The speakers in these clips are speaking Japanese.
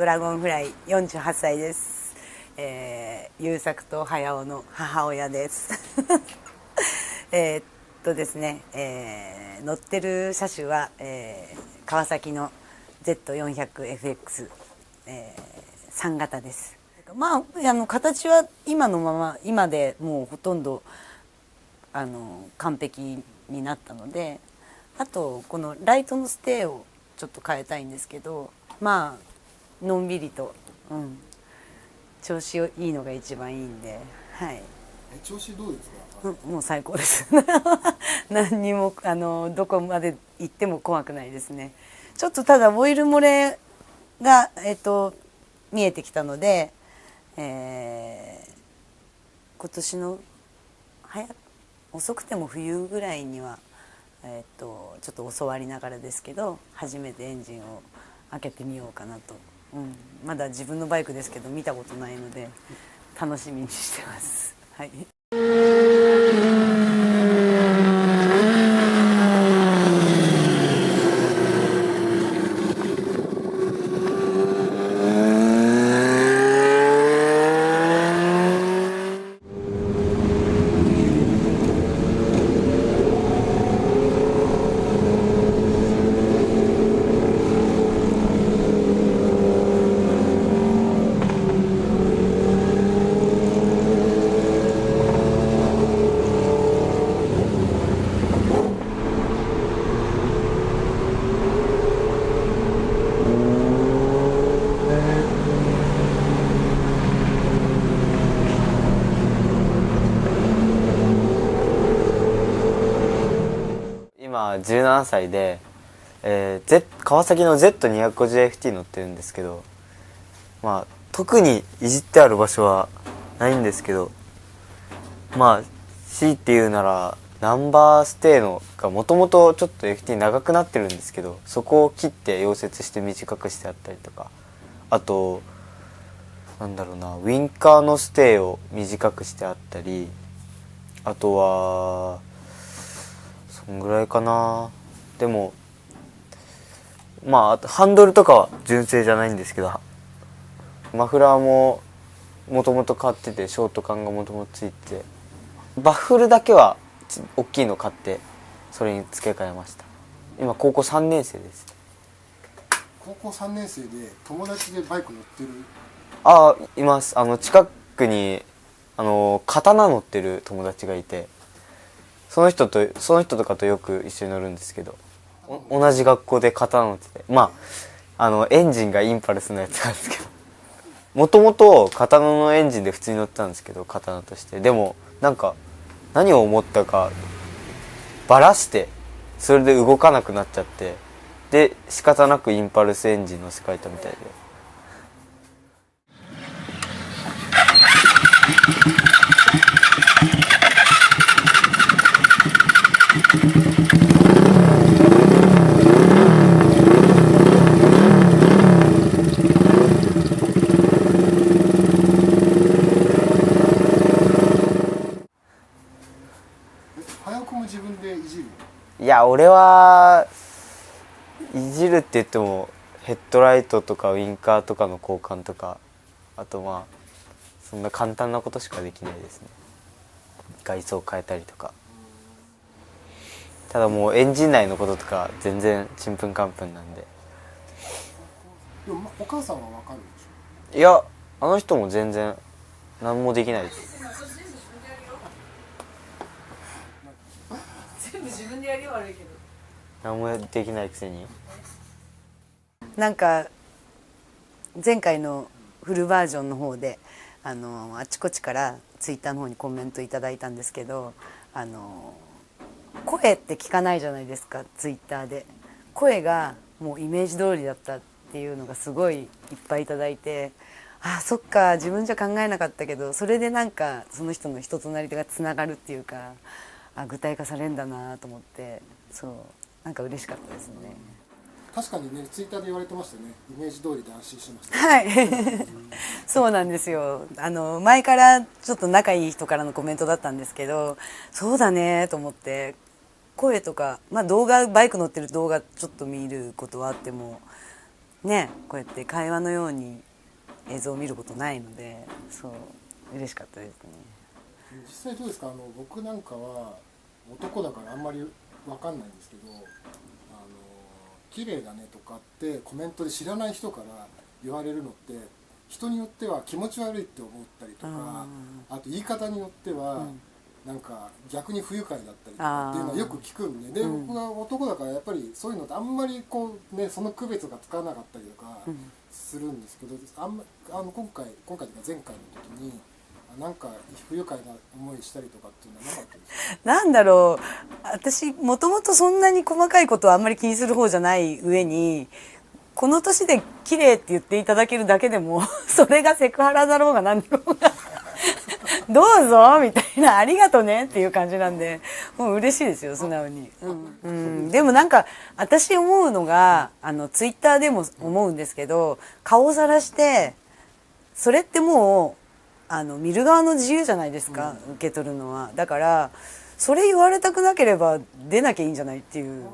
ドラゴンフライ48歳です。優作と隼の母親です。ですね、乗ってる車種は、川崎の Z400FX、3型です。まあ、形は今のまま、今でもうほとんど完璧になったので、あとこのライトのステーをちょっと変えたいんですけど、まあのんびりと、調子いいのが一番いいんで、はい。調子どうですか？もう最高です。何にもどこまで行っても怖くないですね。ちょっとただオイル漏れが見えてきたので、今年の遅くても冬ぐらいには、ちょっと教わりながらですけど、初めてエンジンを開けてみようかなと、まだ自分のバイクですけど見たことないので楽しみにしてます。はい。今17歳で、川崎の Z250FT 乗ってるんですけど、まあ特にいじってある場所はないんですけど、まあ強いて言うならナンバーステーのがもともとちょっと FT 長くなってるんですけど、そこを切って溶接して短くしてあったりとか、あとなんだろうな、ウィンカーのステーを短くしてあったり、あとはそんぐらいかな。でもまあハンドルとかは純正じゃないんですけど、マフラーももともと買ってて、ショート缶がもともとついてて、バッフルだけは大きいの買ってそれに付け替えました。今高校3年生です。高校3年生で友達でバイク乗ってる？ああ、います。近くに刀乗ってる友達がいて、その人とかとよく一緒に乗るんですけど、同じ学校で刀乗ってて、まあエンジンがインパルスのやつなんですけど、もともと刀のエンジンで普通に乗ってたんですけど、刀として。でもなんか何を思ったかバラして、それで動かなくなっちゃって、で仕方なくインパルスエンジン乗せ替えたみたいで。早くも自分でいじる？いや、俺はいじるって言ってもヘッドライトとかウインカーとかの交換とか、あとまあそんな簡単なことしかできないですね。外装変えたりとか。ただもうエンジン内のこととか全然ちんぷんかんぷんなんで。でも、お母さんは分かるでしょ？いや、あの人も全然何もできないです。全部自分でやりは悪いけど、何もできないくせに。なんか前回のフルバージョンの方であちこちからツイッターの方にコメントいただいたんですけど、声って聞かないじゃないですか、ツイッターで。声がもうイメージ通りだったっていうのがすごいいっぱいいただいて、あ、そっか、自分じゃ考えなかったけど、それでなんかその人の人となりがつながるっていうか、具体化されるんだなと思って、そう、なんか嬉しかったですね。確かにね、ツイッターで言われてましたね。イメージ通りで安心しました。はい。そうなんですよ。前からちょっと仲いい人からのコメントだったんですけど、そうだねと思って、声とか、まあ動画、バイク乗ってる動画ちょっと見ることはあっても、ねこうやって会話のように映像を見ることないので、そう嬉しかったですね。実際どうですか？僕なんかは男だからあんまりわかんないんですけど、綺麗だねとかってコメントで知らない人から言われるのって人によっては気持ち悪いって思ったりとか、あと言い方によってはなんか逆に不愉快だったりとかっていうのはよく聞くんで、僕が男だからやっぱりそういうのってあんまりこうねその区別がつかなかったりとかするんですけど、今回というか前回の時になんか不愉快な思いしたりとかっていうのはなかったですか？なんだろう、私もともとそんなに細かいことはあんまり気にする方じゃない上に、この年で綺麗って言っていただけるだけでもそれがセクハラだろうが何だろうがどうぞみたいな、ありがとねっていう感じなんで、もう嬉しいですよ素直に。でもなんか私思うのがツイッターでも思うんですけど、顔さらしてそれってもう見る側の自由じゃないですか、受け取るのは。だからそれ言われたくなければ出なきゃいいんじゃないっていう。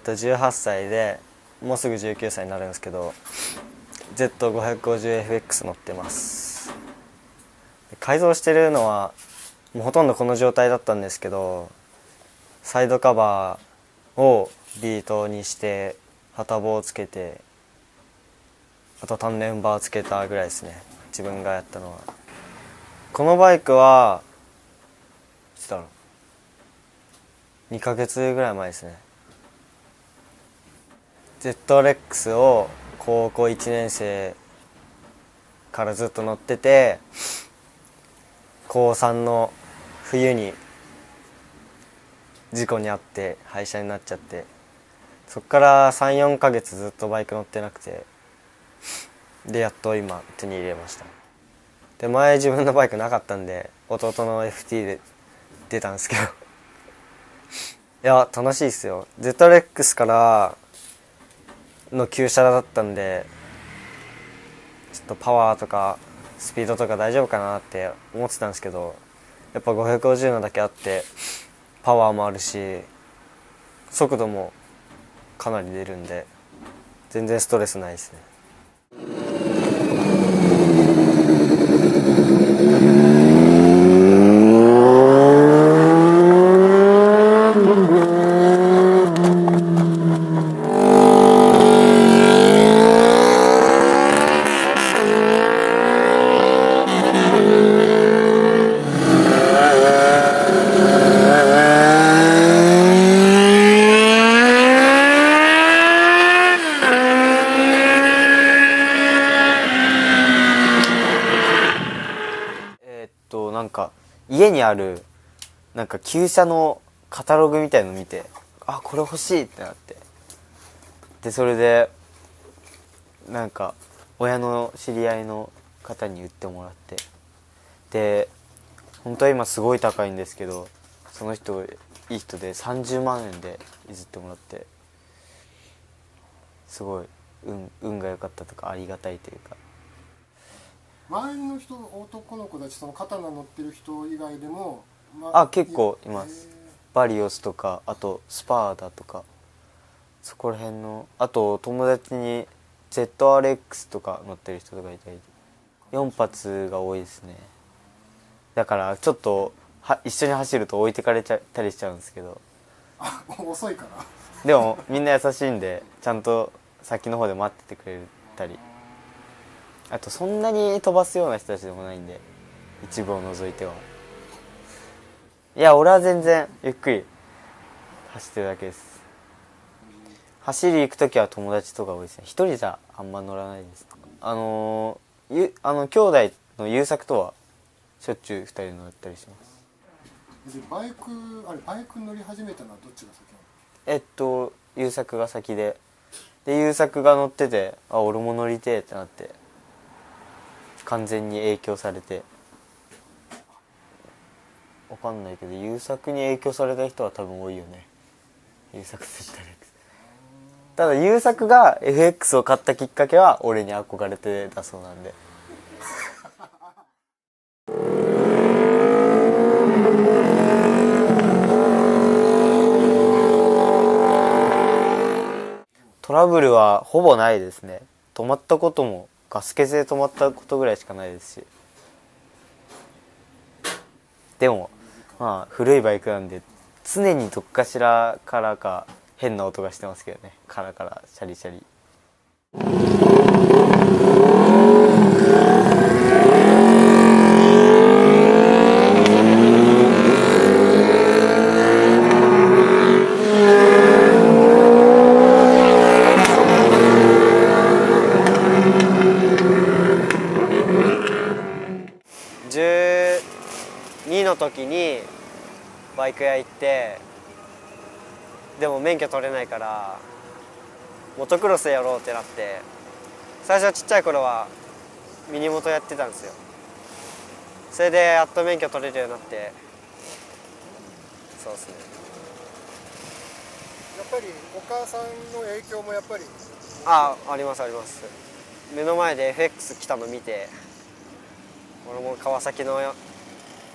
18歳でもうすぐ19歳になるんですけど Z550FX 乗ってます。改造してるのはもうほとんどこの状態だったんですけど、サイドカバーをビートにして旗棒をつけて、あと単連バーつけたぐらいですね、自分がやったのは。このバイクはいつだろう、2ヶ月ぐらい前ですね。ZRX を高校1年生からずっと乗ってて、高3の冬に事故に遭って廃車になっちゃって、そっから34ヶ月ずっとバイク乗ってなくて、でやっと今手に入れました。で前自分のバイクなかったんで弟の FT で出たんですけどいや楽しいっすよ。 ZRX からの旧車だったんで、ちょっとパワーとかスピードとか大丈夫かなって思ってたんですけど、やっぱ550のだけあってパワーもあるし速度もかなり出るんで全然ストレスないですね。なんか家にあるなんか旧車のカタログみたいの見て、あこれ欲しいってなって、でそれでなんか親の知り合いの方に売ってもらって、で本当は今すごい高いんですけど、その人いい人で30万円で譲ってもらって、すごい運が良かったとかありがたいというか。周りの人、男の子たち、その刀乗ってる人以外でも、結構います。バリオスとか、あとスパーダとか、そこら辺の、あと友達に ZRX とか乗ってる人とかいたり、4発が多いですね。だからちょっと一緒に走ると置いてかれちゃったりしちゃうんですけど、遅いからでもみんな優しいんでちゃんと先の方で待っててくれたり、あとそんなに飛ばすような人たちでもないんで、一部を除いては。いや俺は全然ゆっくり走ってるだけです。走り行く時は友達とか多いですね。一人じゃあんま乗らないです。兄弟の優作とはしょっちゅう2人で乗ったりします。でバイク乗り始めたのはどっちが先なの？優作が先で優作が乗ってて、あ、俺も乗りてえってなって完全に影響されて、わかんないけど優作に影響された人は多分多いよね。優作と言ったらただ優作が FX を買ったきっかけは俺に憧れてだそうなんで。トラブルはほぼないですね。止まったこともガス欠で止まったことぐらいしかないですし、でもまあ古いバイクなんで常にどっかしらからか変な音がしてますけどね。カラカラシャリシャリ。12の時にバイク屋行って、でも免許取れないからモトクロスやろうってなって、最初はちっちゃい頃はミニモトやってたんですよ。それでやっと免許取れるようになって、そうですね。やっぱりお母さんの影響もやっぱりありますあります。目の前で FX 来たの見て、俺も川崎の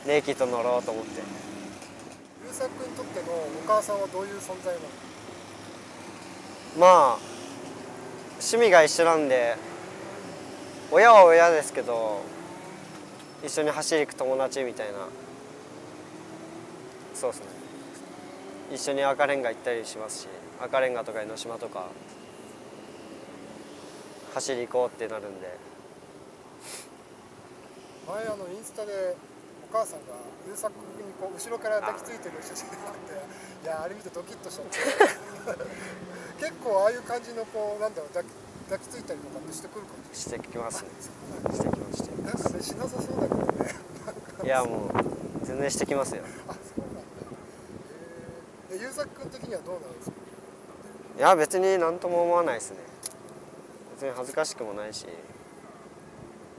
ネイキッド乗ろうと思って。優作君にとってのお母さんはどういう存在なの？まあ趣味が一緒なんで、親は親ですけど一緒に走り行く友達みたいな。そうですね。一緒に赤レンガ行ったりしますし、赤レンガとか江ノ島とか走り行こうってなるんで。前インスタでお母さんが優作君にこう後ろから抱きついてる写真があって、いやあれ見てドキッとしちゃって結構ああいう感じのこうなんだろう抱きついたりとかってしてくるかもしてきますね。してきますしてきまなんかねしなさそうだけどねす。いやもう全然してきますよ。あ、そうなんだ。優作君的にはどうなんですか？いや別に何とも思わないですね。別に恥ずかしくもないし、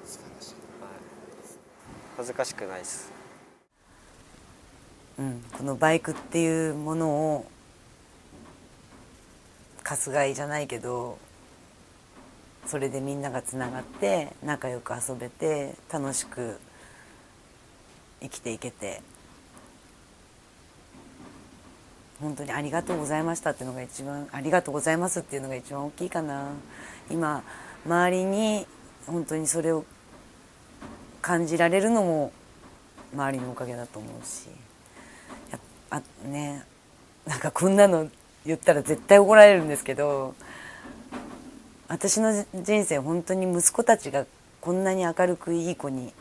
素晴らしい。恥ずかしくないです。このバイクっていうものをかすがいじゃないけど、それでみんながつながって仲良く遊べて楽しく生きていけて、本当にありがとうございましたっていうのが一番、ありがとうございますっていうのが一番大きいかな。今周りに本当にそれを感じられるのも周りのおかげだと思うし、ね、なんかこんなの言ったら絶対怒られるんですけど、私の人生本当に息子たちがこんなに明るくいい子に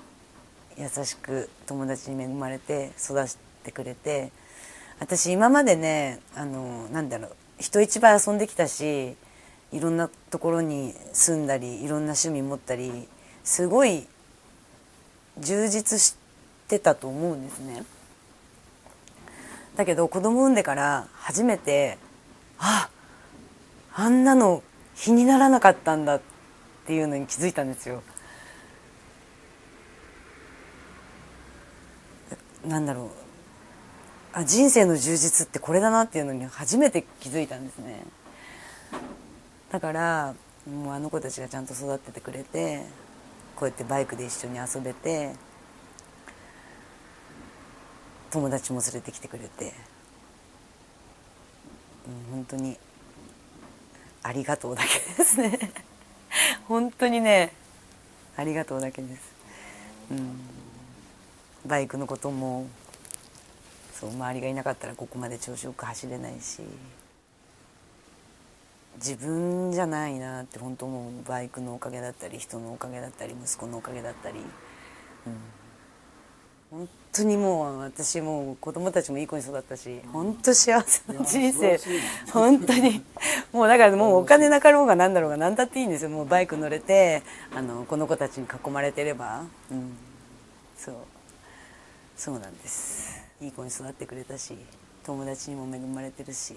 優しく友達に恵まれて育ってくれて、私今までね、なんだろう、人一倍遊んできたし、いろんなところに住んだりいろんな趣味持ったり、すごい充実してたと思うんですね。だけど子供産んでから初めて、あんなの比にならなかったんだっていうのに気づいたんですよ。なんだろう、人生の充実ってこれだなっていうのに初めて気づいたんですね。だからもうあの子たちがちゃんと育っててくれて、こうやってバイクで一緒に遊べて、友達も連れてきてくれて、本当にありがとうだけですね本当にね、ありがとうだけです。バイクのこともそう、周りがいなかったらここまで調子よく走れないし、自分じゃないなって本当思う。バイクのおかげだったり人のおかげだったり息子のおかげだったり、本当にもう私もう子供たちもいい子に育ったし、本当幸せな人生、本当にもうだからもうお金なかろうがなんだろうが何だっていいんですよ。もうバイク乗れてこの子たちに囲まれてれば、そうなんです。いい子に育ってくれたし、友達にも恵まれてるし、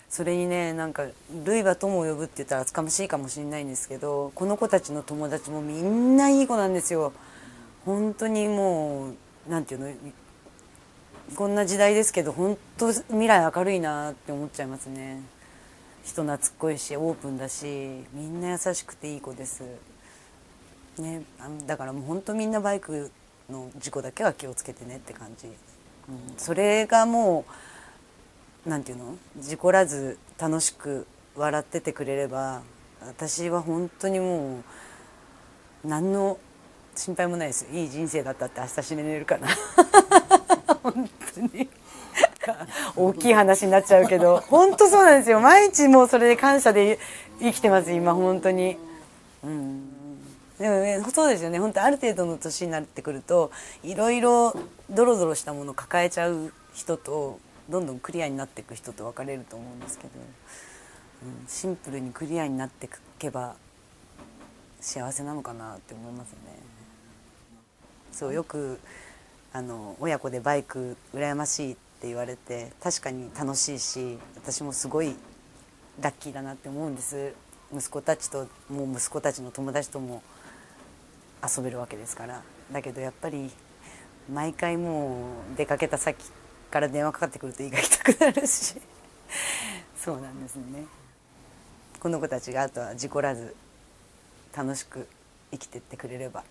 それにね、なんか類は友を呼ぶって言ったら厚かましいかもしれないんですけど、この子たちの友達もみんないい子なんですよ。本当にもうなんていうの、こんな時代ですけど本当未来明るいなって思っちゃいますね。人懐っこいしオープンだし、みんな優しくていい子です、ね、だからもう本当みんなバイクの事故だけは気をつけてねって感じ、それがもうなんていうの、事故らず楽しく笑っててくれれば私は本当にもう何の心配もないです。いい人生だったって明日死ねるかな本当に大きい話になっちゃうけど本当そうなんですよ。毎日もうそれで感謝で生きてます今本当に。でもね、そうですよね。本当ある程度の年になってくるといろいろドロドロしたものを抱えちゃう人とどんどんクリアになっていく人と分かれると思うんですけど、シンプルにクリアになっていけば幸せなのかなって思いますね。そうよく親子でバイク羨ましいって言われて、確かに楽しいし私もすごいラッキーだなって思うんです。息子たちともう息子たちの友達とも遊べるわけですから。だけどやっぱり毎回もう出かけた先から電話かかってくると胃が痛くなるしそうなんですね。この子たちがあとは事故らず楽しく生きてってくれれば、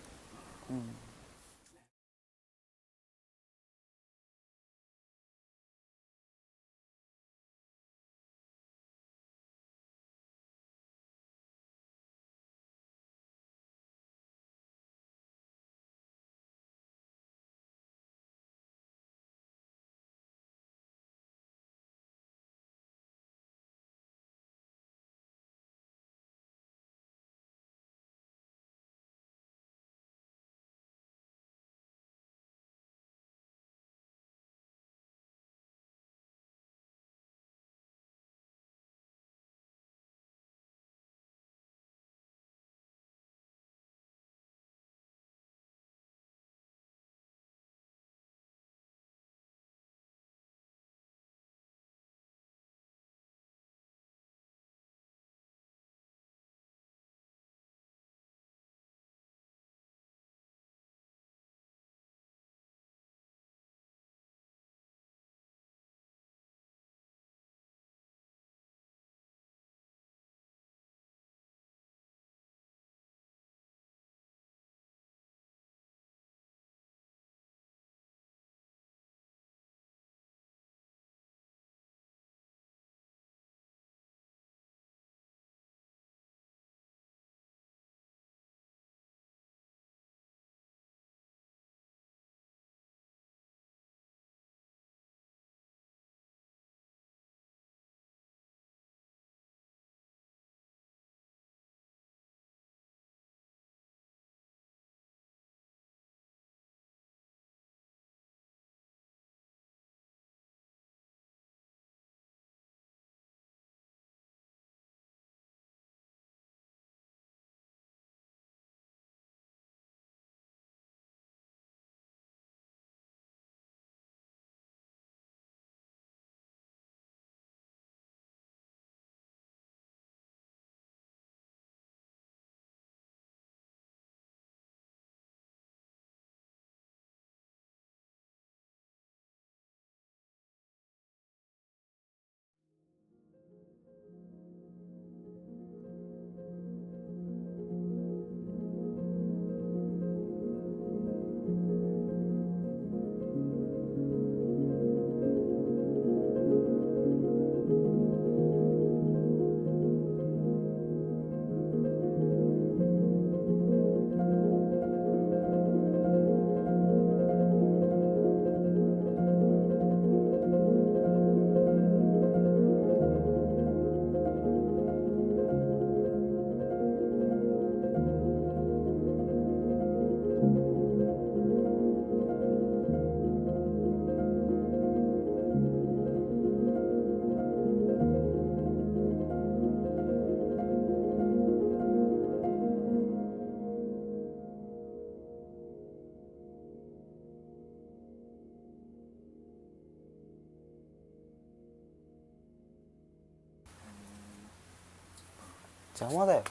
邪魔だよ。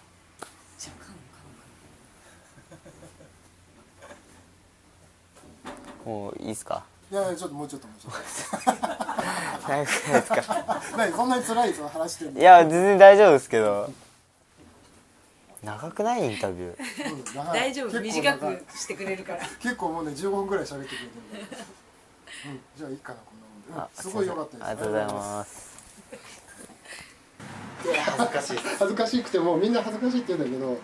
じゃあもういいっすか？いやいや、ちょっともうちょっと長くないですか？何そんなに辛いぞ話してるの？いや全然大丈夫ですけど。長くないインタビュー。うん長い大丈夫、結構長い短くしてくれるから。結構もうね15分ぐらい喋ってくれてるんで、じゃあいいかなこんなもんで、すごい良かったです。ありがとうございます。恥ずかしくてもうみんな恥ずかしいって言うんだけど